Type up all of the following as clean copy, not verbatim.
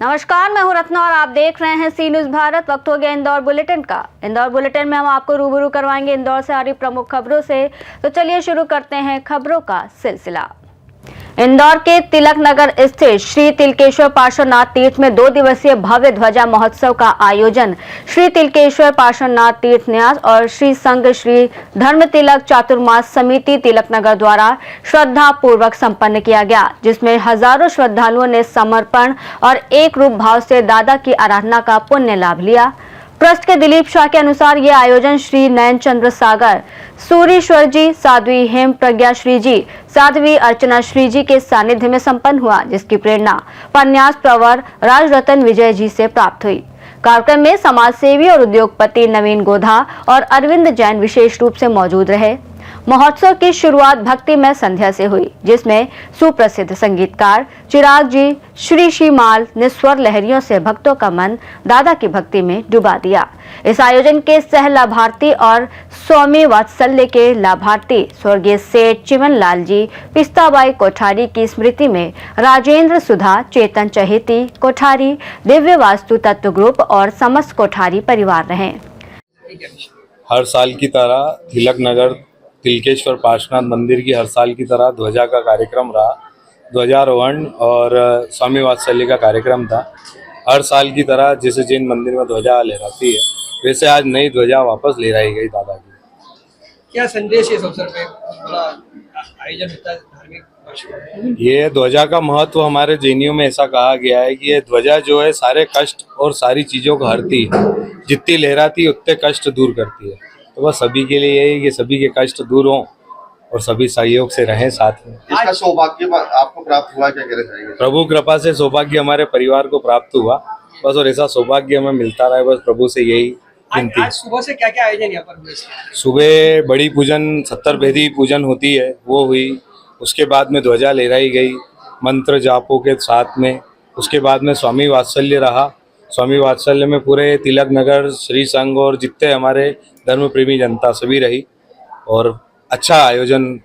नमस्कार, मैं हूं रत्ना और आप देख रहे हैं सी न्यूज भारत। वक्त हो गया इंदौर बुलेटिन का। इंदौर बुलेटिन में हम आपको रूबरू करवाएंगे इंदौर से आ रही प्रमुख खबरों से। तो चलिए शुरू करते हैं खबरों का सिलसिला। इंदौर के तिलक नगर स्थित श्री तिलकेश्वर पार्श्वनाथ तीर्थ में 2 दिवसीय भव्य ध्वजा महोत्सव का आयोजन श्री तिलकेश्वर पार्श्वनाथ तीर्थ न्यास और श्री संघ श्री धर्म तिलक चातुर्मास समिति तिलक नगर द्वारा श्रद्धा पूर्वक संपन्न किया गया, जिसमें हजारों श्रद्धालुओं ने समर्पण और एक रूप भाव से दादा की आराधना का पुण्य लाभ लिया। ट्रस्ट के दिलीप शाह के अनुसार ये आयोजन श्री नयन चंद्र सागर सूरीश्वर जी, साध्वी हेम प्रज्ञा श्री जी, साध्वी अर्चना श्री जी के सानिध्य में संपन्न हुआ, जिसकी प्रेरणा पन्यास प्रवर राजरतन विजय जी से प्राप्त हुई। कार्यक्रम में समाज सेवी और उद्योगपति नवीन गोधा और अरविंद जैन विशेष रूप से मौजूद रहे। महोत्सव की शुरुआत भक्तिमय संध्या से हुई, जिसमें सुप्रसिद्ध संगीतकार चिराग जी श्री श्रीमाल ने स्वर लहरियों से भक्तों का मन दादा की भक्ति में डुबा दिया। इस आयोजन के सह लाभार्थी और स्वामी वात्सल्य के लाभार्थी स्वर्गीय सेठ चिमन लाल जी पिस्ताबाई कोठारी की स्मृति में राजेंद्र सुधा, चेतन चहेती कोठारी, दिव्य वास्तु तत्व ग्रुप और समस्त कोठारी परिवार रहे। हर साल की तरह तिलक नगर तिलकेश्वर पार्श्वनाथ मंदिर की हर साल की तरह ध्वजा का कार्यक्रम रहा। ध्वजारोहण और स्वामी वात्सल्य का कार्यक्रम था। हर साल की तरह जैसे जैन मंदिर में ध्वजा लहराती है, वैसे आज नई ध्वजा वापस लहराई गई दादा की। क्या संदेश है इस अवसर पे बड़ा आयोजन होता है धार्मिक? ये ध्वजा का महत्व हमारे जैनियों में ऐसा कहा गया है कि ये ध्वजा जो है सारे कष्ट और सारी चीजों को हरती है, जितनी लहराती है उतने कष्ट दूर करती है। तो बस सभी के लिए यही कि सभी के कष्ट दूर हों और सभी सहयोग से रहें साथ में। इसका सौभाग्य आपको प्राप्त हुआ, क्या कहना चाहेंगे? प्रभु कृपा से सौभाग्य हमारे परिवार को प्राप्त हुआ बस, और ऐसा सौभाग्य हमें मिलता रहे बस, प्रभु से यही विनती। आज सुबह से क्या क्या आयोजन यहाँ पर हुए? सुबह बड़ी पूजन 70 भेदी पूजन होती है, वो हुई। उसके बाद में ध्वजा लहराई गई मंत्र जापों के साथ में। उसके बाद में स्वामी वात्सल्य रहा। स्वामी वात्सल्य में पूरे तिलक नगर श्री संघ और जितने हमारे धर्म प्रेमी जनता सभी रही, और अच्छा आयोजन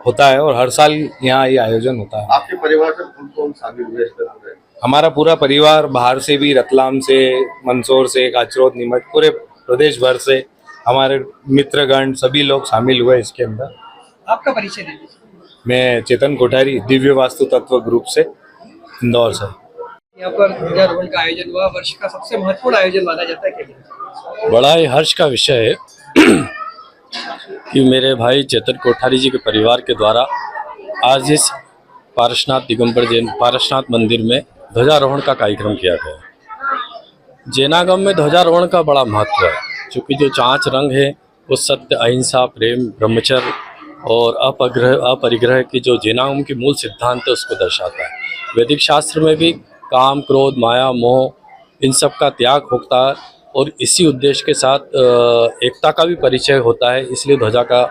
होता है और हर साल यहाँ ये आयोजन होता है। आपके परिवार से कौन शामिल हुए? हमारा पूरा परिवार बाहर से भी, रतलाम से, मंदसौर से, काचरोद, नीमच, पूरे प्रदेश भर से हमारे मित्रगण सभी लोग शामिल हुए इसके अंदर। आपका परिचय दीजिए। मैं चेतन कोठारी, दिव्य वास्तु तत्व ग्रुप से, इंदौर से। यहाँ पर ध्वजारोहण का आयोजन हुआ, वर्ष का सबसे महत्वपूर्ण आयोजन माना जाता है। क्या बड़ा ही हर्ष का विषय है कि मेरे भाई चेतन कोठारी जी के परिवार के द्वारा आज इस पारसनाथ दिगंबर जैन पारसनाथ मंदिर में ध्वजारोहण का कार्यक्रम किया गया। जैनागम में ध्वजारोहण का बड़ा महत्व है, क्योंकि जो 5 रंग है वो सत्य, अहिंसा, प्रेम, ब्रह्मचर्य और अपरिग्रह की जो जैनागम की मूल सिद्धांत है उसको दर्शाता है। वैदिक शास्त्र में भी काम, क्रोध, माया, मोह, इन सब का त्याग होता है और इसी उद्देश्य के साथ एकता का भी परिचय होता है, इसलिए ध्वजा का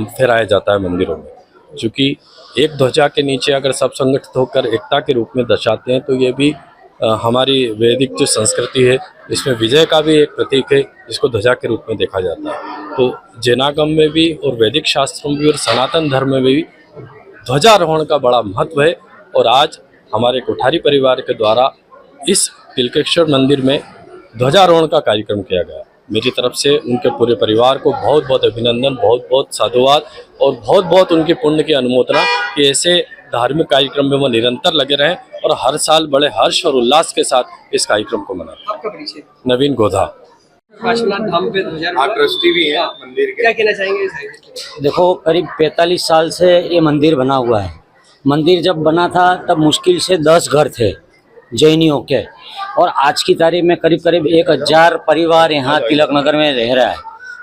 फहराया जाता है मंदिरों में। क्योंकि एक ध्वजा के नीचे अगर सब संगठित होकर एकता के रूप में दर्शाते हैं, तो ये भी हमारी वैदिक जो संस्कृति है इसमें विजय का भी एक प्रतीक है, जिसको ध्वजा के रूप में देखा जाता है। तो जैनागम में भी और वैदिक शास्त्रों में भी और सनातन धर्म में भी ध्वजारोहण का बड़ा महत्व है। और आज हमारे कोठारी परिवार के द्वारा इस तिलकेश्वर मंदिर में ध्वजारोहण का कार्यक्रम किया गया। मेरी तरफ से उनके पूरे परिवार को बहुत बहुत अभिनंदन, बहुत बहुत साधुवाद और बहुत बहुत उनके पुण्य की अनुमोदना कि ऐसे धार्मिक कार्यक्रम में वो निरंतर लगे रहें और हर साल बड़े हर्ष और उल्लास के साथ इस कार्यक्रम को मनाएं। आपका परिचय? नवीन गोधा। पार्श्वनाथ धाम पे ध्वजारोहण ट्रस्टी भी है मंदिर के। क्या कहना चाहेंगे इस आयोजन पे? देखो, करीब 45 साल से ये मंदिर बना हुआ है। मंदिर जब बना था तब मुश्किल से 10 घर थे जैनियों के, और आज की तारीख में करीब करीब 1000 परिवार यहाँ तिलक नगर में रह रहा है।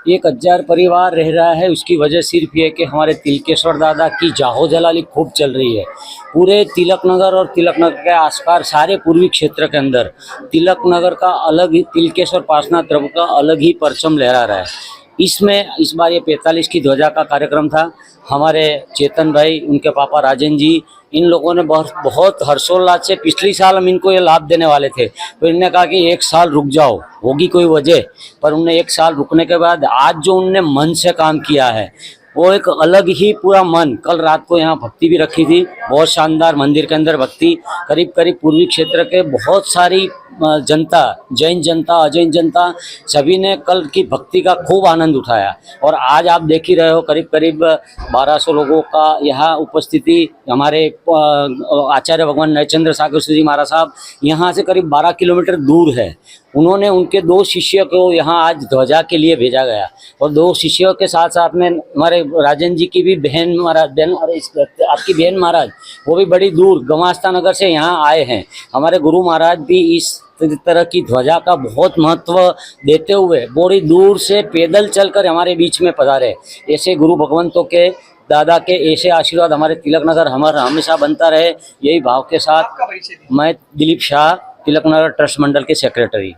1000 परिवार रह रहा है, उसकी वजह सिर्फ ये कि हमारे तिलकेश्वर दादा की जाहो जलाली खूब चल रही है। पूरे तिलक नगर और तिलक नगर के आसपास सारे पूर्वी क्षेत्र के अंदर तिलक नगर का अलग ही, तिलकेश्वर पार्श्वनाथ द्रव्य का अलग ही परचम लहरा रहा है। इसमें इस बार ये 45 की ध्वजा का कार्यक्रम था। हमारे चेतन भाई, उनके पापा राजन जी, इन लोगों ने बहुत हर्षोल्लास से, पिछली साल हम इनको ये लाभ देने वाले थे, तो इन्होंने कहा कि 1 साल रुक जाओ, होगी कोई वजह, पर उन्हें 1 साल रुकने के बाद आज जो उनने मन से काम किया है, वो एक अलग ही पूरा मन। कल रात को यहाँ भक्ति भी रखी थी, बहुत शानदार मंदिर के अंदर भक्ति। करीब करीब पूर्वी क्षेत्र के बहुत सारी जनता, जैन जनता, अजैन जनता, सभी ने कल की भक्ति का खूब आनंद उठाया। और आज आप देख ही रहे हो करीब करीब 1200 लोगों का यहाँ उपस्थिति। हमारे आचार्य भगवान नरचंद्र सागर जी महाराज साहब यहाँ से करीब 12 किलोमीटर दूर है। उन्होंने उनके 2 शिष्य को यहाँ आज ध्वजा के लिए भेजा गया, और 2 शिष्यों के साथ साथ में हमारे राजन जी की भी बहन महाराज, आपकी बहन महाराज, वो भी बड़ी दूर गवास्ता नगर से यहाँ आए हैं। हमारे गुरु महाराज भी इस तरह की ध्वजा का बहुत महत्व देते हुए बड़ी दूर से पैदल चलकर हमारे बीच में पधारे। ऐसे गुरु भगवंतों के, दादा के ऐसे आशीर्वाद हमारे तिलक नगर हमारा हमेशा बनता रहे, यही भाव के साथ मैं दिलीप शाह, तिलक नगर ट्रस्ट मंडल के सेक्रेटरी।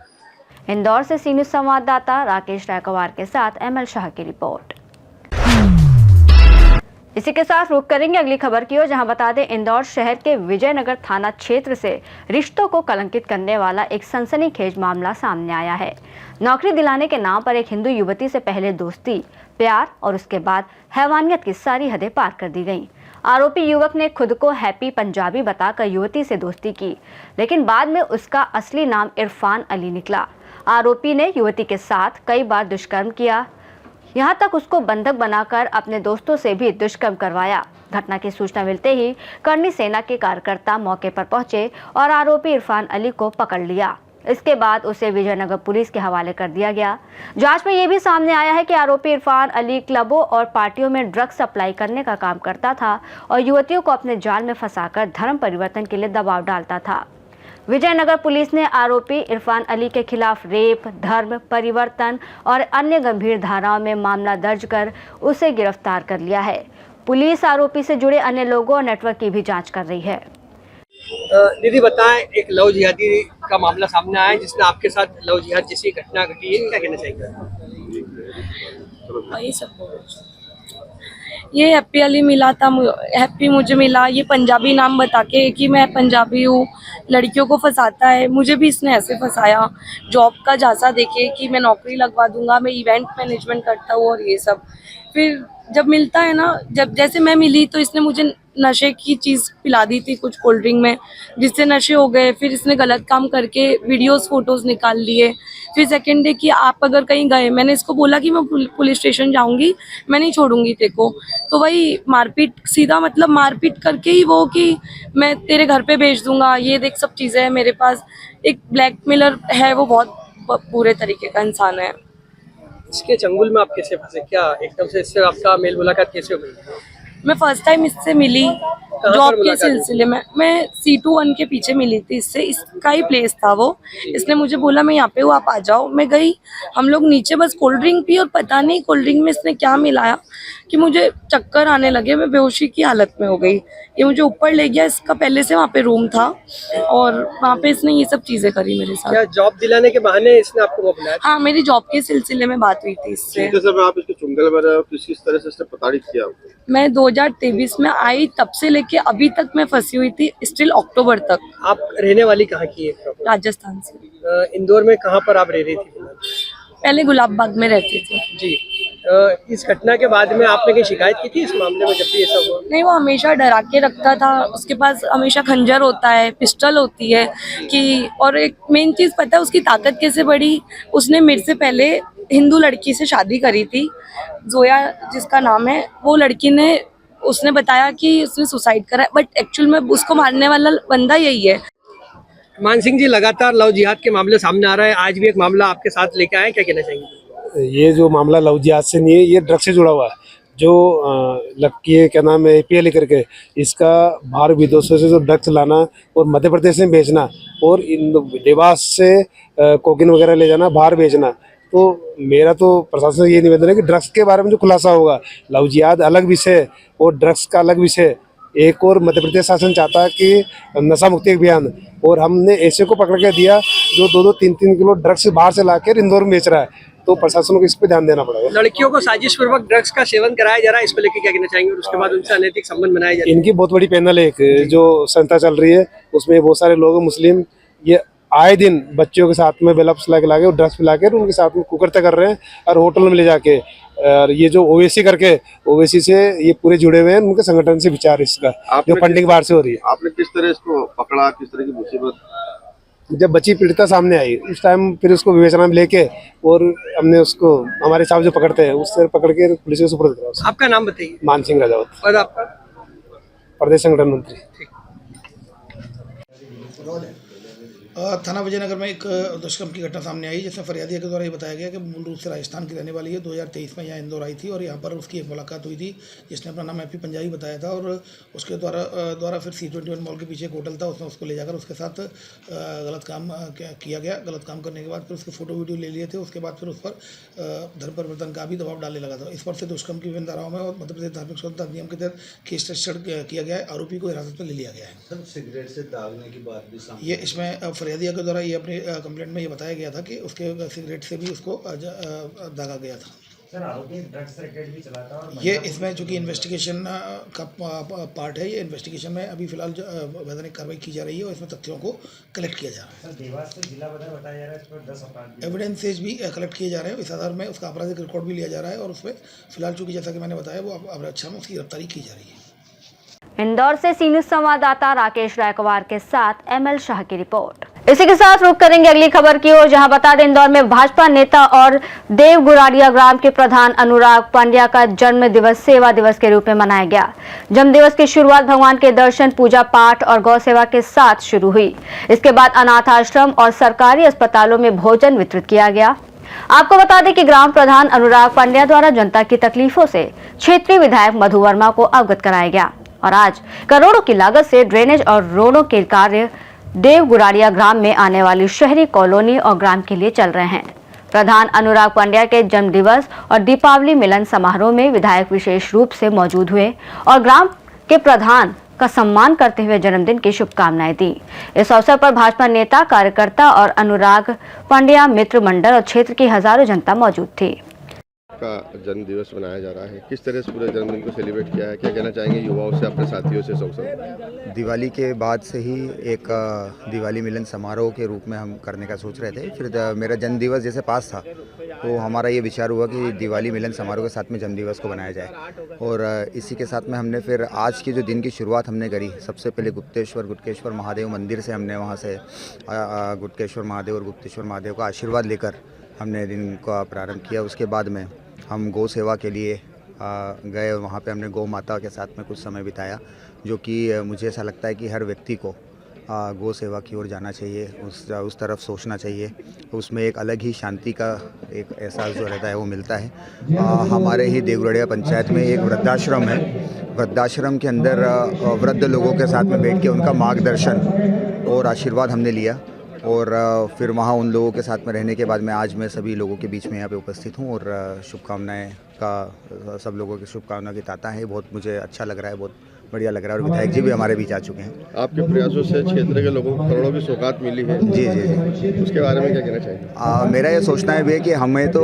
इंदौर से सी न्यूज़ संवाददाता राकेश रायकवार के साथ एमएल शाह की रिपोर्ट। इसी के साथ रुक करेंगे अगली खबर की ओर, जहां बता दें इंदौर शहर के विजयनगर थाना क्षेत्र से रिश्तों को कलंकित करने वाला एक सनसनीखेज मामला सामने आया है। नौकरी दिलाने के नाम पर एक हिंदू युवती से पहले दोस्ती, प्यार और उसके बाद हैवानियत की सारी हदें पार कर दी गईं। आरोपी युवक ने खुद को हैप्पी पंजाबी बताकर युवती से दोस्ती की, लेकिन बाद में उसका असली नाम इरफान अली निकला। आरोपी ने युवती के साथ कई बार दुष्कर्म किया, यहां तक उसको बंधक बनाकर अपने दोस्तों से भी दुष्कर्म करवाया। घटना की सूचना मिलते ही करनी सेना के कार्यकर्ता मौके पर पहुंचे और आरोपी इरफान अली को पकड़ लिया। इसके बाद उसे विजयनगर पुलिस के हवाले कर दिया गया। जांच में ये भी सामने आया है कि आरोपी इरफान अली क्लबों और पार्टियों में ड्रग्स सप्लाई करने का काम करता था और युवतियों को अपने जाल में फंसाकर धर्म परिवर्तन के लिए दबाव डालता था। विजयनगर पुलिस ने आरोपी इरफान अली के खिलाफ रेप, धर्म परिवर्तन और अन्य गंभीर धाराओं में मामला दर्ज कर उसे गिरफ्तार कर लिया है। पुलिस आरोपी से जुड़े अन्य लोगों और नेटवर्क की भी जांच कर रही है। दीदी बताएं, एक लव जिहादी का मामला सामने आया है जिसने आपके साथ लव जिहाद जैसी घटना घटी है, क्या कहना चाहिए? वही सब ये हैप्पी अली मिला था, हैप्पी मुझे मिला, ये पंजाबी नाम बता के कि मैं पंजाबी हूँ, लड़कियों को फंसाता है। मुझे भी इसने ऐसे फंसाया, जॉब का झांसा देके कि मैं नौकरी लगवा दूंगा, मैं इवेंट मैनेजमेंट करता हूँ और ये सब। फिर जब मिलता है ना, जब जैसे मैं मिली तो इसने मुझे नशे की चीज़ पिला दी थी कुछ कोल्ड ड्रिंक में, जिससे नशे हो गए। फिर इसने गलत काम करके वीडियोस फोटोज़ निकाल लिए। फिर सेकेंड डे कि आप अगर कहीं गए, मैंने इसको बोला कि मैं पुलिस स्टेशन जाऊंगी, मैं नहीं छोड़ूंगी तेरे को। तो वही मारपीट, सीधा मतलब मारपीट करके ही वो कि मैं तेरे घर पे भेज दूंगा, ये देख सब चीज़ें हैं मेरे पास। एक ब्लैकमेलर है, वो बहुत पूरे तरीके का इंसान है। इसके चंगुल में आप कैसे फंसे? क्या एकदम से इससे आपका मेल मुलाकात कैसे हो गई? मैं फर्स्ट टाइम इससे मिली जॉब के सिलसिले में। मैं C21 के पीछे मिली थी इससे, इसका ही प्लेस था वो। इसने मुझे बोला मैं यहाँ पे हूँ, आप आ जाओ। मैं गई, हम लोग नीचे बस कोल्ड ड्रिंक पी और पता नहीं कोल्ड ड्रिंक में इसने क्या मिलाया कि मुझे चक्कर आने लगे, मैं बेहोशी की हालत में हो गई। ये मुझे ऊपर ले गया, इसका पहले से वहाँ पे रूम था और वहाँ पे इसने ये सब चीज़ें करी मेरे साथ। क्या जॉब दिलाने के बहाने इसने आपको बुलाया? हाँ, मेरी जॉब के सिलसिले में बात हुई थी इससे। आप इसके चुंगल में रहे हो, किस तरह से इसने प्रताड़ित किया आपको? मैं 2023 में आई, तब से लेके अभी तक मैं फंसी हुई थी, स्टिल अक्टूबर तक। आप रहने वाली कहाँ की है? राजस्थान से। इंदौर में कहाँ पर आप रह रही थी? पहले गुलाब बाग में रहती थी जी। इस घटना के बाद में आपने कहीं शिकायत की थी इस मामले में जब भी ऐसा हुआ? नहीं, वो हमेशा डरा के रखता था। उसके पास हमेशा खंजर होता है, पिस्टल होती है कि, और एक मेन चीज़ पता है उसकी ताकत कैसे बढ़ी। उसने मेरे से पहले हिंदू लड़की से शादी करी थी, जोया जिसका नाम है। वो लड़की ने, उसने बताया कि उसने सुसाइड करा है, बट एक्चुअल में उसको मारने वाला बंदा यही है। मान सिंह जी, लगातार लव जिहाद के मामले सामने आ रहा है, आज भी एक मामला आपके साथ लेके आए, क्या कहना चाहेंगे? ये जो मामला लव जिहाद से नहीं है, ये ड्रग्स से जुड़ा हुआ है। जो लड़की है, क्या नाम है, APL करके, इसका बाहर विदेशों से जो ड्रग्स लाना और मध्य प्रदेश में बेचना और इन देवास से कोकीन वगैरह ले जाना, बाहर बेचना। तो मेरा तो प्रशासन से ये निवेदन है कि ड्रग्स के बारे में जो खुलासा होगा, लव जिहाद अलग विषय और ड्रग्स का अलग विषय। एक और मध्य प्रदेश शासन चाहता है कि नशा मुक्ति अभियान, और हमने ऐसे को पकड़ के दिया जो 2-2, 3-3 किलो ड्रग्स बाहर से लाकर इंदौर में बेच रहा है। तो प्रशासन को इस पे ध्यान देना पड़ेगा। लड़कियों को साजिश पूर्वक ड्रग्स का सेवन कराया जा रहा है, इस पर लेके क्या कहना चाहेंगे? और उसके बाद उनसे अनैतिक संबंध बनाए जा रहे हैं। इनकी बहुत बड़ी पैनल है, एक जो संस्था चल रही है, उसमें बहुत सारे लोग मुस्लिम, ये आए दिन बच्चों के साथ में बेलप्स ला के ड्रग्स पिला के उनके साथ में कुकर्ते कर रहे हैं और होटल में ले जाके। और ये जो ओवैसी करके ओवैसी से ये पूरे जुड़े हुए हैं, उनके संगठन से विचार इसका आपने जो फंडिंग बाहर से हो रही है। आपने किस तरह इसको पकड़ा, किस तरह की मुसीबत? जब बच्ची पीड़िता सामने आई उस टाइम फिर उसको विवेचना में लेके और हमने उसको हमारे साहब जो पकड़ते हैं उससे पकड़ के पुलिस के सुपुर्द करा। आपका नाम बताइए। मान सिंह राजावत, और आपका? प्रदेश संगठन मंत्री। थाना विजयनगर में एक दुष्कर्म की घटना सामने आई, जिसमें फरियादिया के द्वारा ये बताया गया कि मूल रूप से राजस्थान की रहने वाली है। 2023 में यहाँ इंदौर आई थी और यहाँ पर उसकी एक मुलाकात हुई थी, जिसने अपना नाम हैप्पी पंजाबी बताया था। और उसके द्वारा फिर C21 मॉल के पीछे एक होटल था, उसमें उसको ले जाकर उसके साथ गलत काम किया गया। गलत काम करने के बाद फिर उसके फोटो वीडियो ले लिए थे। उसके बाद फिर उस पर धर्म परिवर्तन का भी दबाव डालने लगा था। इस पर से दुष्कर्म की विभिन्न धाराओं में और मध्य प्रदेश धार्मिक स्वतंत्रता अधिनियम के तहत केस रजिस्टर्ड किया गया है। आरोपी को हिरासत में ले लिया गया है। सिगरेट से दागने की बात भी सामने ये इसमें फरियादिया के द्वारा ये अपने कंप्लेंट में ये बताया गया था कि उसके सिगरेट से भी उसको दागा गया था। सर, आरोपी ड्रग्स रैकेट भी चलाता और ये इसमें चूंकि इन्वेस्टिगेशन का पार्ट है, ये इन्वेस्टिगेशन में अभी फिलहाल वैधानिक कार्रवाई की जा रही है और इसमें तथ्यों को कलेक्ट किया जा रहा है। सर, देवास से जिला बदर बताया जा रहा है, इस पर 10 अपराध एविडेंसेज भी कलेक्ट किए जा रहे हैं। इस आधार में उसका आपराधिक रिकॉर्ड भी लिया जा रहा है और उसमें फिलहाल चूंकि जैसा कि मैंने बताया वो अपराध में उसकी गिरफ्तारी की जा रही है। इंदौर से सी न्यूज संवाददाता राकेश रायकवार के साथ ML शाह की रिपोर्ट। इसी के साथ रुक करेंगे अगली खबर की ओर, जहां बता दें इंदौर में भाजपा नेता और देव गुराड़िया ग्राम के प्रधान अनुराग पांड्या का जन्म दिवस सेवा दिवस के रूप में मनाया गया। जन्म दिवस की शुरुआत भगवान के दर्शन, पूजा पाठ और गौ सेवा के साथ शुरू हुई। इसके बाद अनाथ आश्रम और सरकारी अस्पतालों में भोजन वितरित किया गया। आपको बता दें कि ग्राम प्रधान अनुराग पांड्या द्वारा जनता की तकलीफों से क्षेत्रीय विधायक मधु वर्मा को अवगत कराया गया और आज करोड़ों की लागत से ड्रेनेज और रोडों के कार्य देव गुराड़िया ग्राम में आने वाली शहरी कॉलोनी और ग्राम के लिए चल रहे हैं। प्रधान अनुराग पांड्या के जन्म दिवस और दीपावली मिलन समारोह में विधायक विशेष रूप से मौजूद हुए और ग्राम के प्रधान का सम्मान करते हुए जन्मदिन की शुभकामनाएं दी। इस अवसर पर भाजपा नेता, कार्यकर्ता और अनुराग पांड्या मित्र मंडल और क्षेत्र की हजारों जनता मौजूद थी। का जन्म दिवस मनाया जा रहा है, किस तरह से पूरे जन्मदिन को सेलिब्रेट किया है, क्या कहना चाहेंगे युवाओं से, अपने साथियों से? सब दिवाली के बाद से ही एक दिवाली मिलन समारोह के रूप में हम करने का सोच रहे थे। फिर मेरा जन्म दिवस जैसे पास था तो हमारा ये विचार हुआ कि दिवाली मिलन समारोह के साथ में जन्म दिवस को बनाया जाए। और इसी के साथ में हमने फिर आज की जो दिन की शुरुआत हमने करी, सबसे पहले गुप्तेश्वर महादेव मंदिर से हमने वहाँ से गुप्तेश्वर महादेव और गुप्तेश्वर महादेव का आशीर्वाद लेकर हमने दिन का प्रारंभ किया। उसके बाद में हम गौ सेवा के लिए गए, वहाँ पे हमने गौ माता के साथ में कुछ समय बिताया, जो कि मुझे ऐसा लगता है कि हर व्यक्ति को गौ सेवा की ओर जाना चाहिए, उस तरफ सोचना चाहिए। उसमें एक अलग ही शांति का एक एहसास जो रहता है वो मिलता है। हमारे ही देवगढ़िया पंचायत में एक वृद्धाश्रम है। वृद्धाश्रम के अंदर वृद्ध लोगों के साथ में बैठ के उनका मार्गदर्शन और आशीर्वाद हमने लिया और फिर वहाँ उन लोगों के साथ में रहने के बाद मैं आज मैं सभी लोगों के बीच में यहाँ पे उपस्थित हूँ और शुभकामनाएं का सब लोगों की शुभकामनाएं की ताता है। बहुत मुझे अच्छा लग रहा है, बहुत बढ़िया लग रहा है और विधायक जी भी हमारे बीच आ चुके हैं। आपके प्रयासों से क्षेत्र के लोगों को करोड़ों की सौगात मिली है। जी जी जी, उसके बारे में क्या कहना चाहिए? मेरा ये सोचना है भी कि हमें तो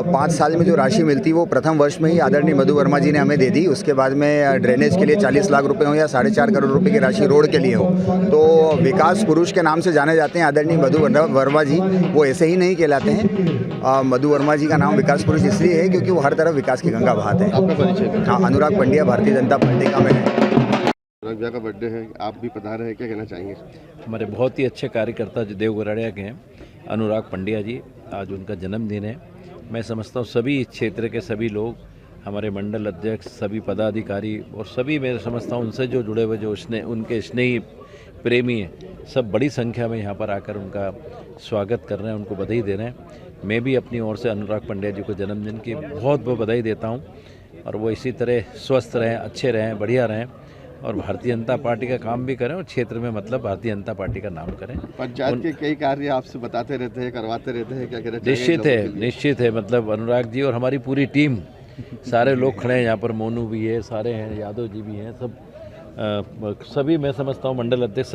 5 साल में जो राशि मिलती वो प्रथम वर्ष में ही आदरणीय मधु वर्मा जी ने हमें दे दी। उसके बाद में ड्रेनेज के लिए 40 लाख रुपए हो या 4.5 करोड़ रुपए की राशि रोड के लिए हो, तो विकास पुरुष के नाम से जाने जाते हैं आदरणीय मधु वर्मा जी। वो ऐसे ही नहीं कहलाते हैं। मधु वर्मा जी का नाम विकास पुरुष इसलिए है क्योंकि वो हर तरफ विकास की गंगा बहाते हैं। आपका परिचय? हाँ, अनुराग पांड्या, भारतीय जनता पार्टी का मैं। अनुराग भैया का बर्थडे है, आप भी पधारे हैं, क्या कहना चाहेंगे? हमारे बहुत ही अच्छे कार्यकर्ता जो देव गुराड़िया के हैं, अनुराग पांड्या जी, आज उनका जन्मदिन है। मैं समझता हूँ सभी क्षेत्र के सभी लोग, हमारे मंडल अध्यक्ष, सभी पदाधिकारी और सभी मैं समझता हूँ उनसे जो जुड़े हुए, जो उनके स्नेही प्रेमी हैं, सब बड़ी संख्या में यहाँ पर आकर उनका स्वागत कर रहे हैं, उनको बधाई दे रहे हैं। मैं भी अपनी ओर से अनुराग पांड्या जी को जन्मदिन की बहुत बहुत बधाई देता हूँ और वो इसी तरह स्वस्थ रहें, अच्छे रहें, बढ़िया रहें और भारतीय जनता पार्टी का काम भी करें और क्षेत्र में मतलब भारतीय जनता पार्टी का नाम करें। पंचायत के कई कार्य आपसे बताते रहते हैं, करवाते रहते हैं, क्या कहना चाहिए? निश्चित है, मतलब अनुराग जी और हमारी पूरी टीम, सारे लोग खड़े हैं यहाँ पर, मोनू भी है, सारे हैं, यादव जी भी हैं, सब सभी मैं समझता हूँ मंडल अध्यक्ष,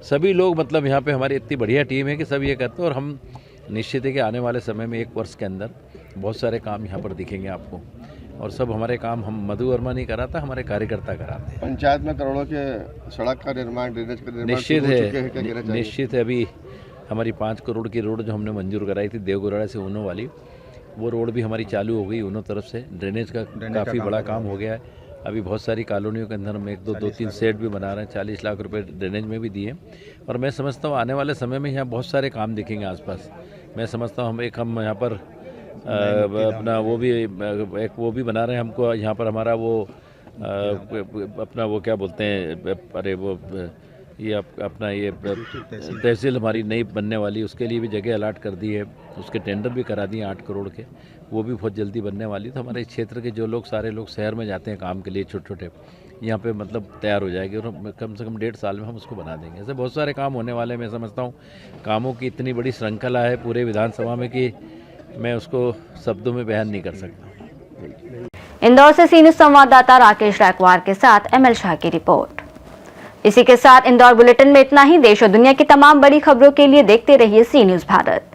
सभी लोग, मतलब यहाँ पे हमारी इतनी बढ़िया टीम है कि सब ये करते हैं और हम निश्चित है कि आने वाले समय में 1 वर्ष के अंदर बहुत सारे काम यहाँ पर दिखेंगे आपको और सब हमारे काम हम मधु वर्मा नहीं कराता, हमारे कार्यकर्ता कराते हैं। पंचायत में करोड़ों के सड़क का निर्माण, ड्रेनेज का निर्माण निश्चित है। अभी हमारी 5 करोड़ की रोड जो हमने मंजूर कराई थी देवगुराड़ा से ऊनो वाली, वो रोड भी हमारी चालू हो गई दोनों तरफ से। ड्रेनेज का काफ़ी बड़ा काम हो गया है। अभी बहुत सारी कॉलोनियों के अंदर हम 1 2 3 सेट भी बना रहे हैं। 40 लाख रुपए ड्रेनेज में भी दिए। और मैं समझता हूँ आने वाले समय में यहाँ बहुत सारे काम दिखेंगे आसपास। मैं समझता हूँ हम यहाँ पर अपना वो भी बना रहे हैं। हमको यहाँ पर हमारा वो अपना वो क्या बोलते हैं, अरे वो ये अपना ये तहसील हमारी नई बनने वाली, उसके लिए भी जगह अलाट कर दी है। उसके टेंडर भी करा दिए 8 करोड़ के, वो भी बहुत जल्दी बनने वाली। तो हमारे इस क्षेत्र के जो लोग सारे लोग शहर में जाते हैं काम के लिए, छोटे छोटे, यहाँ पे मतलब तैयार हो जाएगी और कम से कम 1.5 साल में हम उसको बना देंगे। ऐसे बहुत सारे काम होने वाले हैं। मैं समझता हूँ कामों की इतनी बड़ी श्रृंखला है पूरे विधानसभा में कि मैं उसको शब्दों में बयान नहीं कर सकता। इंदौर से सी न्यूज़ संवाददाता राकेश रायकवार के साथ एमएल शाह की रिपोर्ट। इसी के साथ इंदौर बुलेटिन में इतना ही। देश और दुनिया की तमाम बड़ी खबरों के लिए देखते रहिए सी न्यूज़ भारत।